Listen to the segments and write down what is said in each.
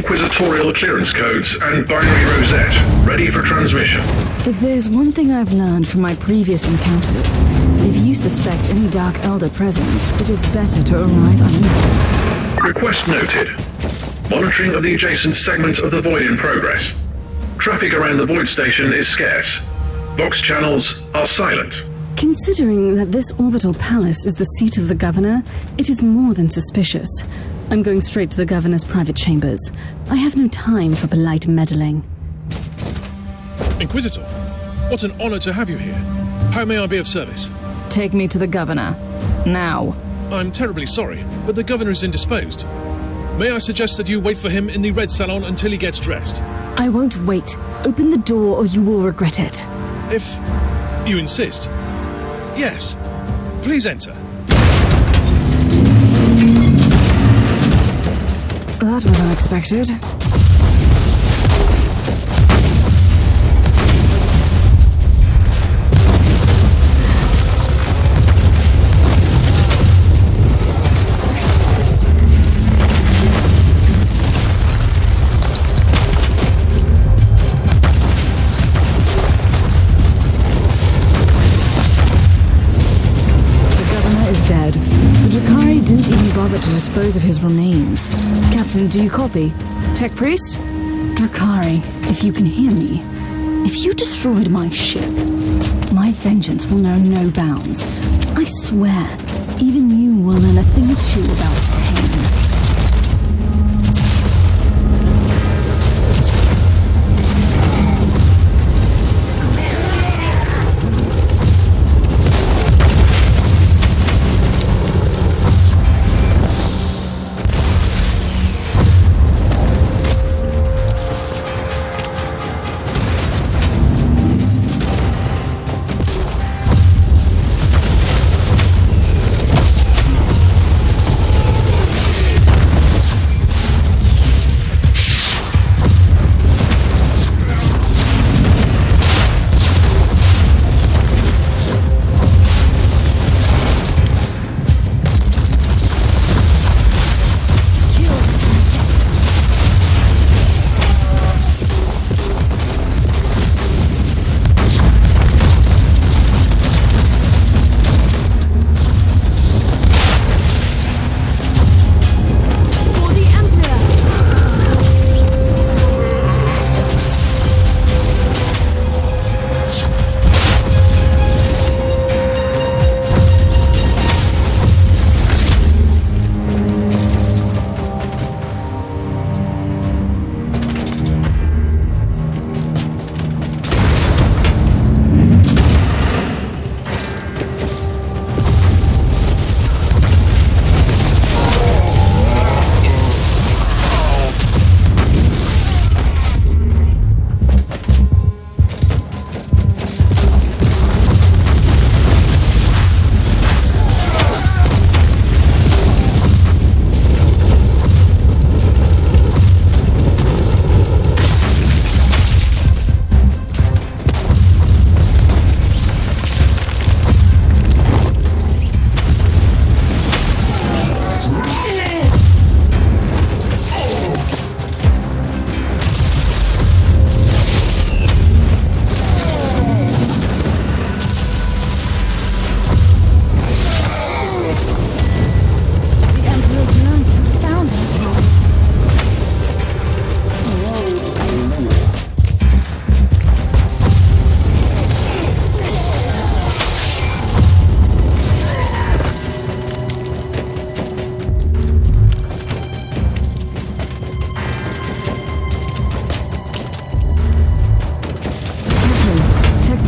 inquisitorial clearance codes and binary rosette, ready for transmission. If there's one thing I've learned from my previous encounters, if you suspect any Dark Elder presence, it is better to arrive unannounced. Request noted. Monitoring of the adjacent segment of the void in progress. Traffic around the void station is scarce. Vox channels are silent. Considering that this orbital palace is the seat of the governor, it is more than suspicious. I'm going straight to the governor's private chambers. I have no time for polite meddling. Inquisitor, what an honor to have you here. How may I be of service? Take me to the governor. Now. I'm terribly sorry, but the governor is indisposed. May I suggest that you wait for him in the red salon until he gets dressed? I won't wait. Open the door or you will regret it. If you insist. Yes. Please enter. That was unexpected. To dispose of his remains. Captain, do you copy? Tech Priest? Drakari, if you can hear me, if you destroyed my ship, my vengeance will know no bounds. I swear, even you will learn a thing or two about pain.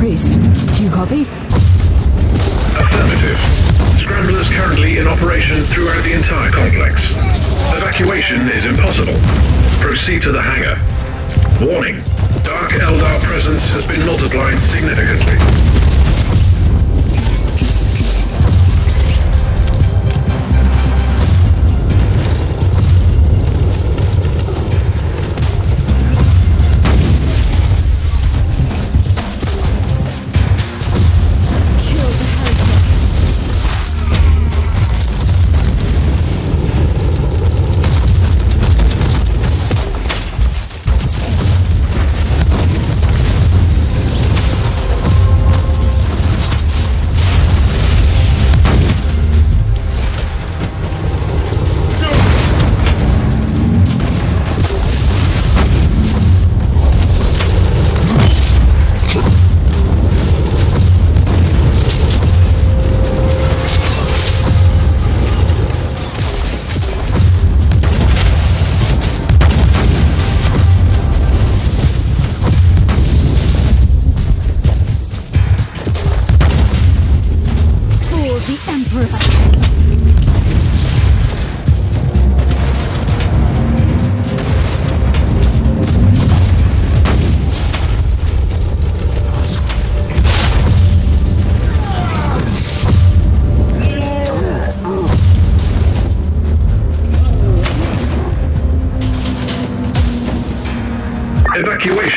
Do you copy? Affirmative. Scramblers currently in operation throughout the entire complex. Evacuation is impossible. Proceed to the hangar. Warning. Dark Eldar presence has been multiplied significantly.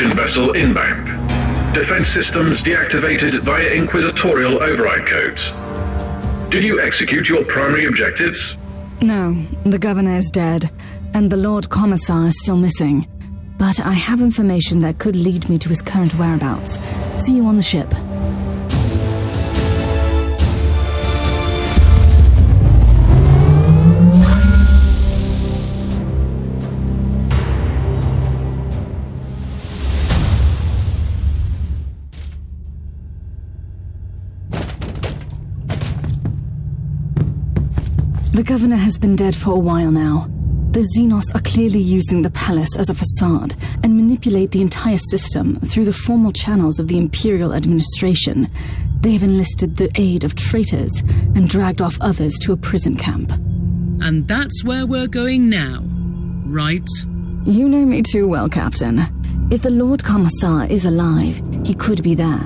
Federation vessel inbound. Defense systems deactivated via Inquisitorial override codes. Did you execute your primary objectives? No, the governor is dead, and the Lord Commissar is still missing. But I have information that could lead me to his current whereabouts. See you on the ship. The governor has been dead for a while now. The Xenos are clearly using the palace as a facade and manipulate the entire system through the formal channels of the Imperial administration. They have enlisted the aid of traitors and dragged off others to a prison camp. And that's where we're going now, right? You know me too well, Captain. If the Lord Commissar is alive, he could be there.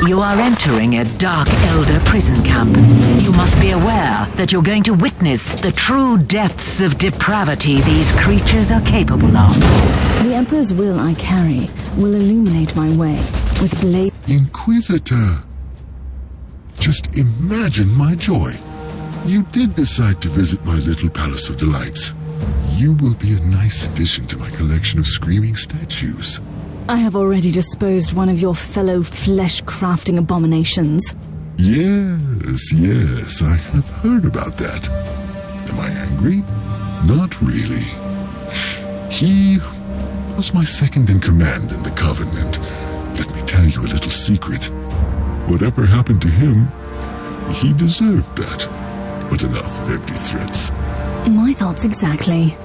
You are entering a Dark Elder prison camp. You must be aware that you're going to witness the true depths of depravity these creatures are capable of. The Emperor's will I carry will illuminate my way with blade. Inquisitor! Just imagine my joy. You did decide to visit my little Palace of Delights. You will be a nice addition to my collection of screaming statues. I have already disposed one of your fellow flesh-crafting abominations. Yes, I have heard about that. Am I angry? Not really. He was my second in command in the Covenant. Let me tell you a little secret. Whatever happened to him, he deserved that. But enough of empty threats. My thoughts exactly.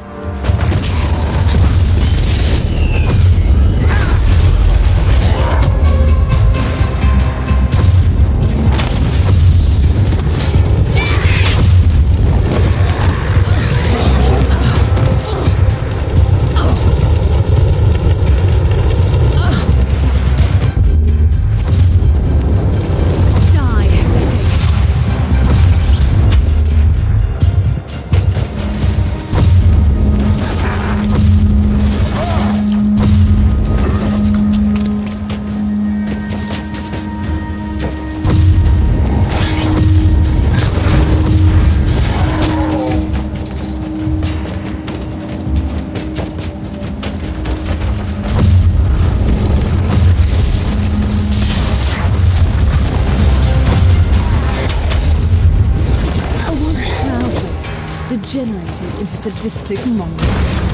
Degenerated into sadistic mongrels.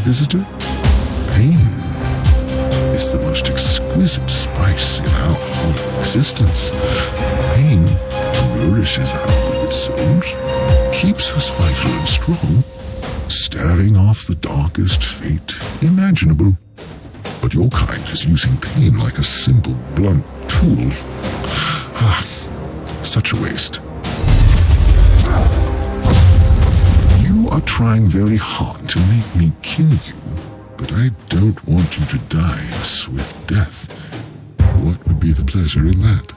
Visitor, pain is the most exquisite spice in our whole existence. Pain nourishes our withered souls, keeps us vital and strong, staring off the darkest fate imaginable. But your kind is using pain like a simple, blunt tool. Such a waste. You are trying very hard to make me kill you, but I don't want you to die a swift death. What would be the pleasure in that?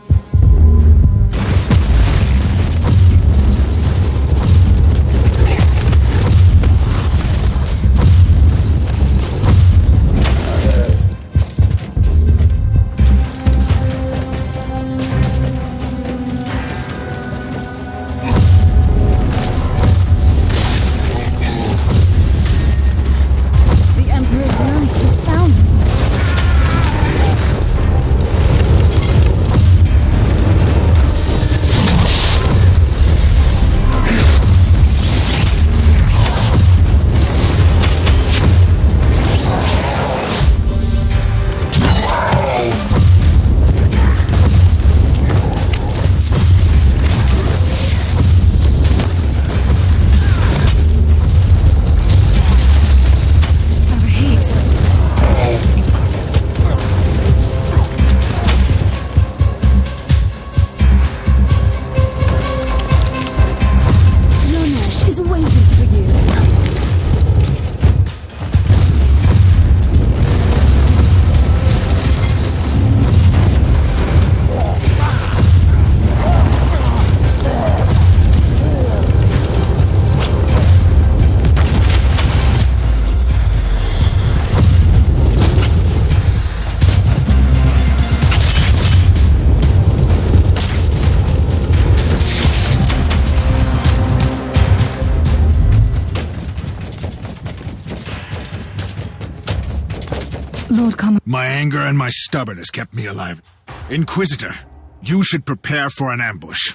My anger and my stubbornness kept me alive. Inquisitor, you should prepare for an ambush.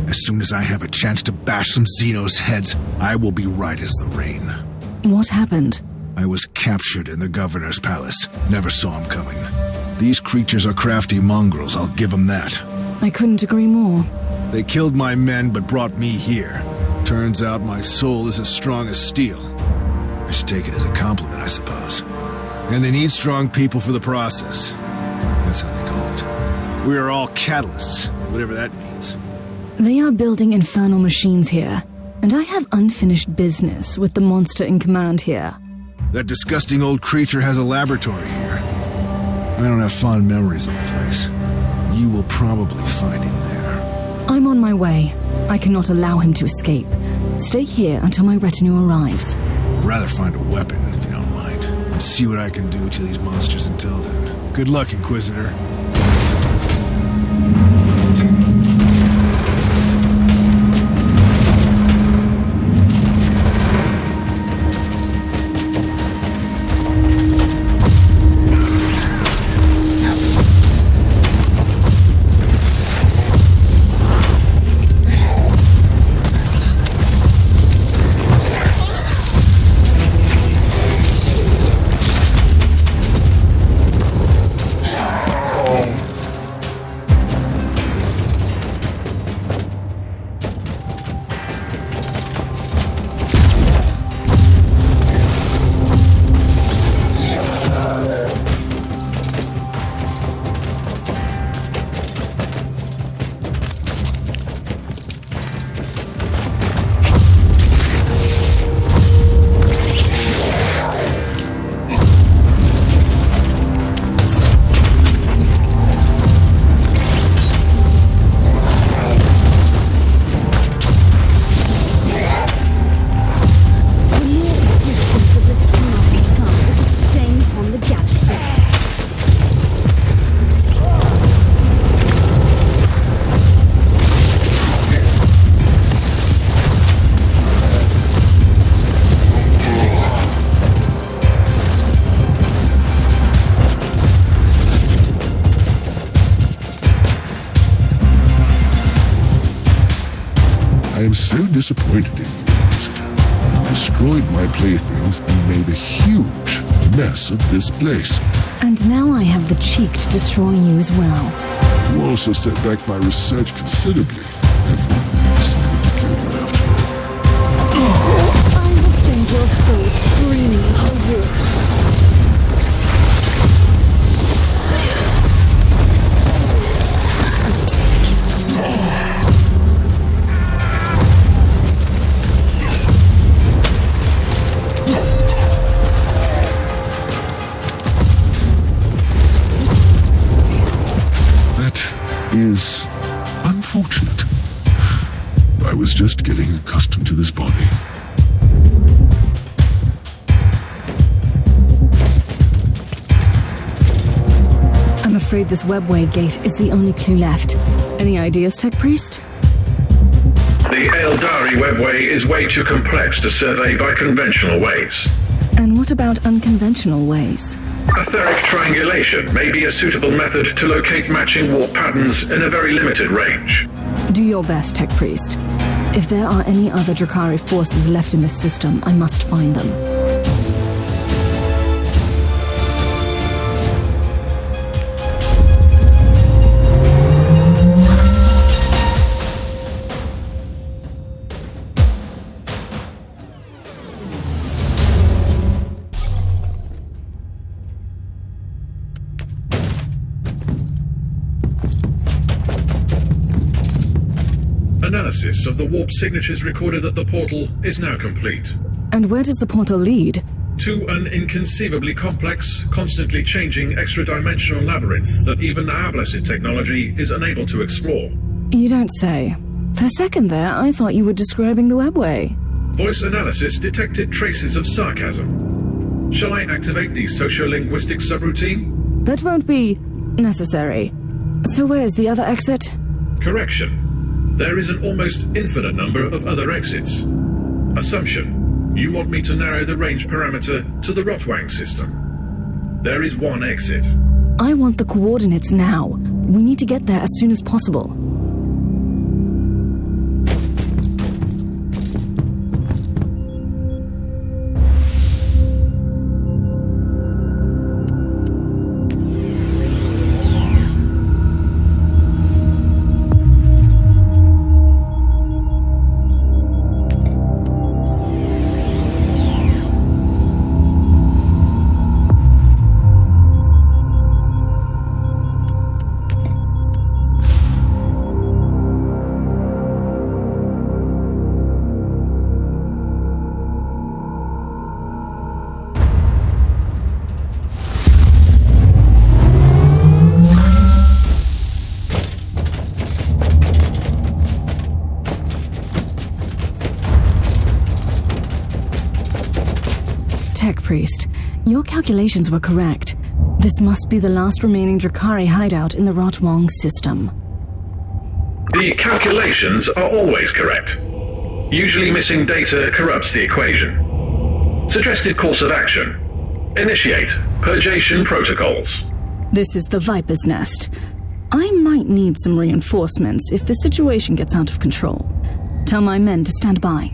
As soon as I have a chance to bash some Xenos' heads, I will be right as the rain. What happened? I was captured in the governor's palace. Never saw him coming. These creatures are crafty mongrels, I'll give them that. I couldn't agree more. They killed my men but brought me here. Turns out my soul is as strong as steel. I should take it as a compliment, I suppose. And they need strong people for the process. That's how they call it. We are all catalysts, whatever that means. They are building infernal machines here, and I have unfinished business with the monster in command here. That disgusting old creature has a laboratory here. I don't have fond memories of the place. You will probably find him there. I'm on my way. I cannot allow him to escape. Stay here until my retinue arrives. I'd rather find a weapon, if you don't mind. See what I can do to these monsters until then. Good luck, Inquisitor. am so disappointed in you, Inquisitor. You destroyed my playthings and made a huge mess of this place. And now I have the cheek to destroy you as well. You also set back my research considerably. Therefore, I decided to kill you after all. I will send your soul screaming into the void. Is unfortunate. I was just getting accustomed to this body. I'm afraid this webway gate is the only clue left. Any ideas, Tech Priest? The Eldari webway is way too complex to survey by conventional ways. And what about unconventional ways? Etheric triangulation may be a suitable method to locate matching warp patterns in a very limited range. Do your best, Tech Priest. If there are any other Drakari forces left in this system, I must find them. Analysis of the warp signatures recorded at the portal is now complete. And where does the portal lead? To an inconceivably complex, constantly changing extra-dimensional labyrinth that even our blessed technology is unable to explore. You don't say. For a second there, I thought you were describing the webway. Voice analysis detected traces of sarcasm. Shall I activate the sociolinguistic subroutine? That won't be necessary. So where's the other exit? Correction. There is an almost infinite number of other exits. Assumption. You want me to narrow the range parameter to the Rotwang system. There is one exit. I want the coordinates now. We need to get there as soon as possible. Tech Priest, your calculations were correct. This must be the last remaining Drakari hideout in the Rotwang system. The calculations are always correct. Usually missing data corrupts the equation. Suggested course of action. Initiate purgation protocols. This is the Viper's Nest. I might need some reinforcements if the situation gets out of control. Tell my men to stand by.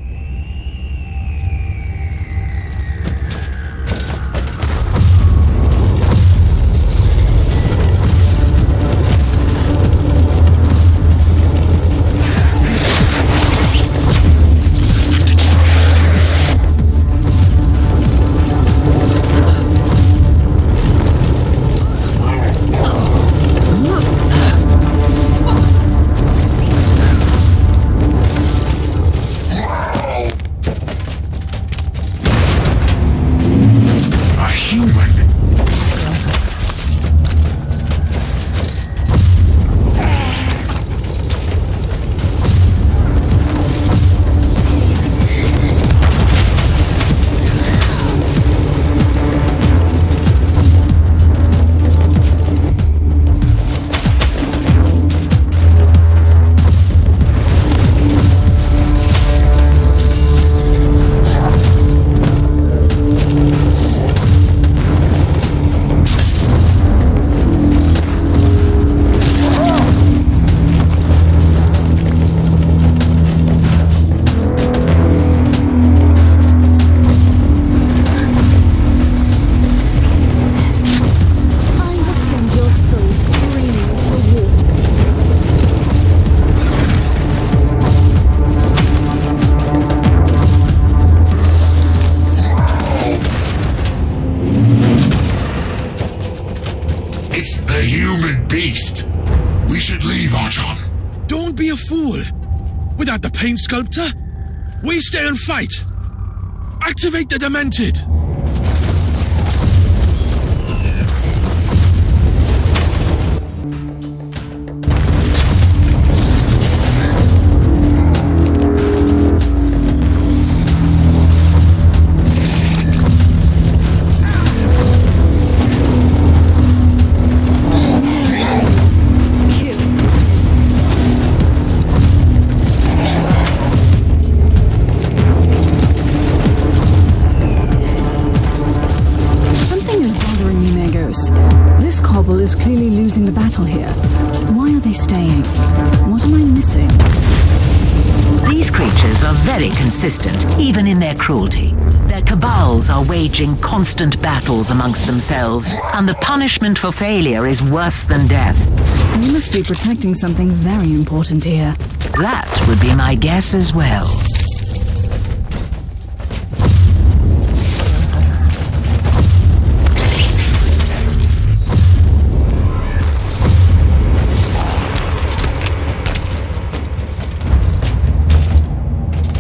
human beast. We should leave, Archon. Don't be a fool! Without the paint sculptor, we stay and fight! Activate the Demented! Is clearly losing the battle here. Why are they staying? What am I missing? These creatures are very consistent, even in their cruelty. Their cabals are waging constant battles amongst themselves, and the punishment for failure is worse than death. They must be protecting something very important here. That would be my guess as well.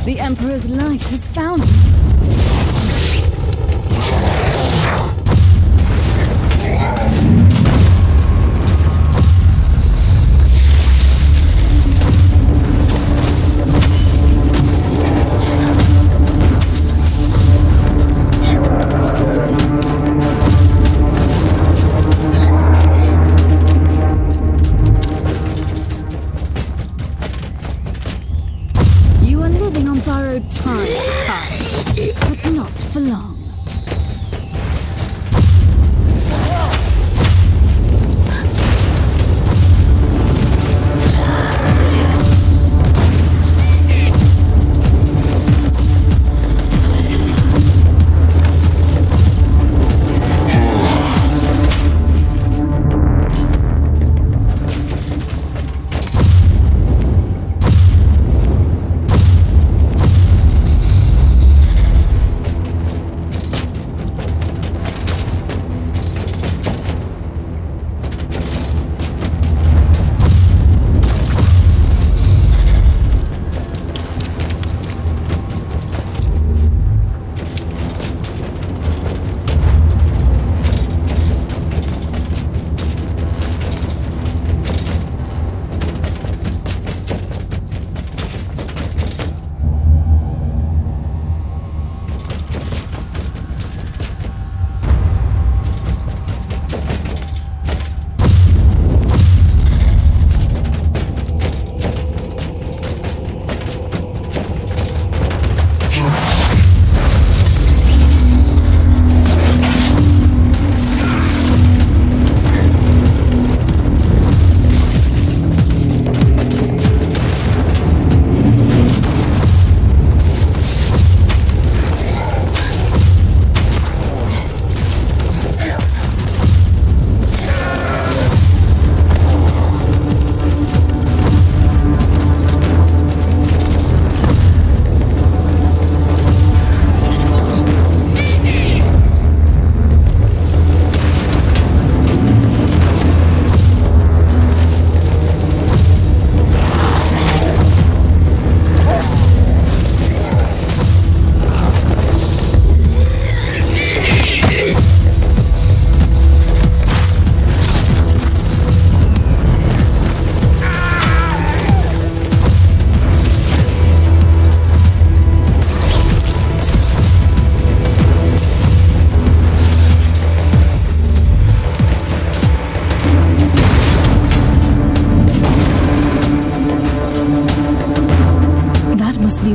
The Emperor's light has found me. Time, but not for long.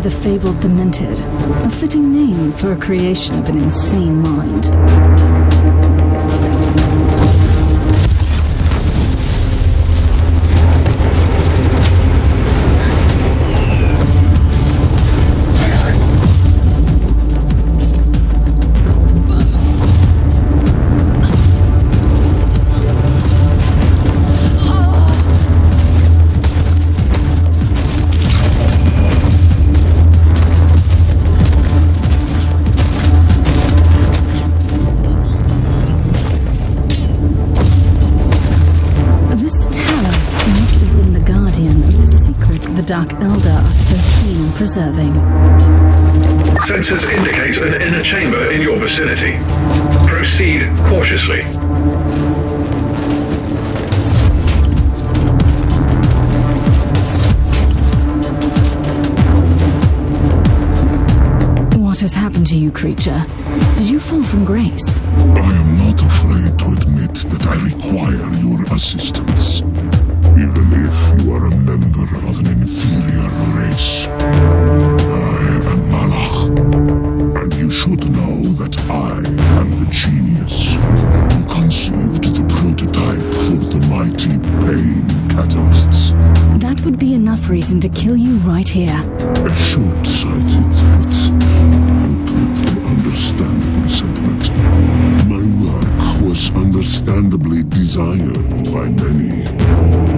The fabled Demented, a fitting name for a creation of an insane mind. the Dark Elder are so keen on preserving. Sensors indicate an inner chamber in your vicinity. Proceed cautiously. What has happened to you, creature? Did you fall from grace? I am not afraid to admit that I require your assistance, even if you are a member of an inferior race. I am Malach, and you should know that I am the genius who conceived the prototype for the mighty pain catalysts. That would be enough reason to kill you right here. A short-sighted, but completely understandable sentiment. My work was understandably desired by many,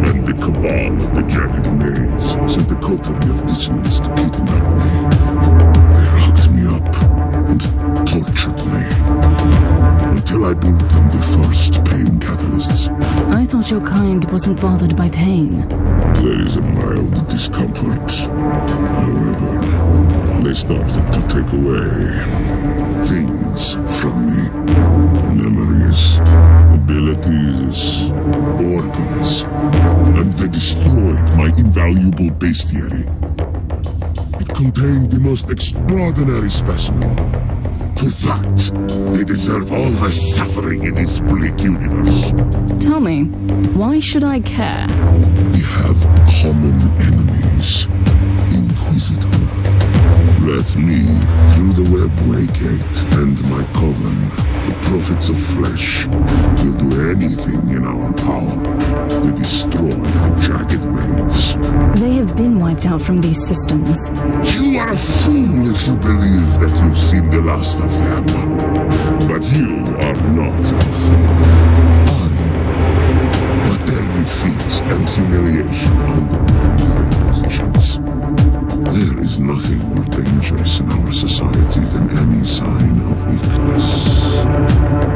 and the cabal of the Jagged Maze sent a coterie of dissonance to kidnap me. They locked me up and tortured me, until I built them the first pain catalysts. I thought your kind wasn't bothered by pain. There is a mild discomfort. However, they started to take away things from me. Memories, abilities, organs, and they destroyed my invaluable bestiary. It contained the most extraordinary specimen. For that, they deserve all the suffering in this bleak universe. Tell me, why should I care? We have common enemies. Inquisitor. Let me, through the webway gate and my coven, the prophets of flesh, will do anything in our power to destroy the Jagged Maze. They have been wiped out from these systems. You are a fool if you believe that you've seen the last of them. But you are not a fool, are you? But their defeat and humiliation undermines their positions. There is nothing more dangerous in our society than any sign of weakness.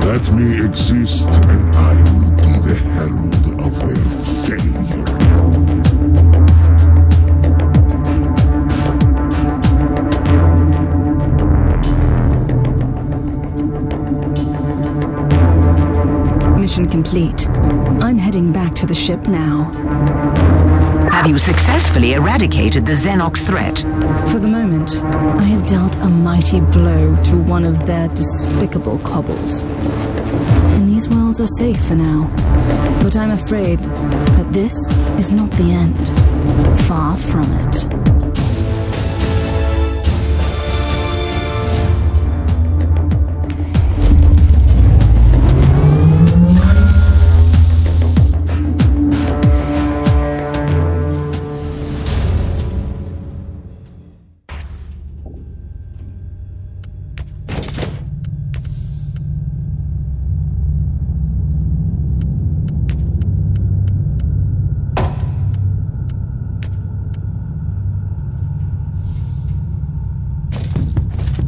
Let me exist, and I will be the herald of their failure. Mission complete. I'm heading back to the ship now. Have you successfully eradicated the Xenox threat? For the moment, I have dealt a mighty blow to one of their despicable cobbles. And these worlds are safe for now. But I'm afraid that this is not the end. Far from it.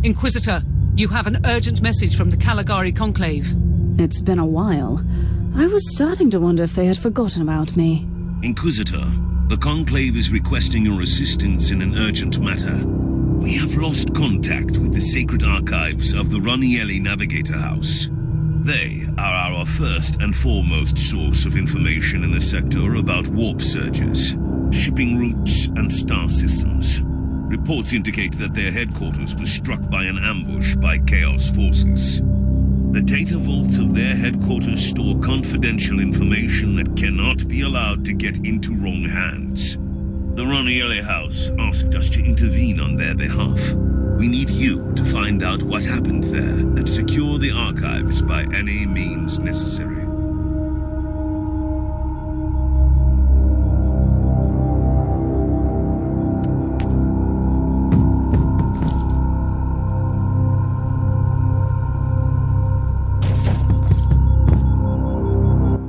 Inquisitor, you have an urgent message from the Caligari Conclave. It's been a while. I was starting to wonder if they had forgotten about me. Inquisitor, the Conclave is requesting your assistance in an urgent matter. We have lost contact with the sacred archives of the Ranielli Navigator House. They are our first and foremost source of information in the sector about warp surges, shipping routes, and star systems. Reports indicate that their headquarters was struck by an ambush by Chaos forces. The data vaults of their headquarters store confidential information that cannot be allowed to get into wrong hands. The Ranielli House asked us to intervene on their behalf. We need you to find out what happened there and secure the archives by any means necessary.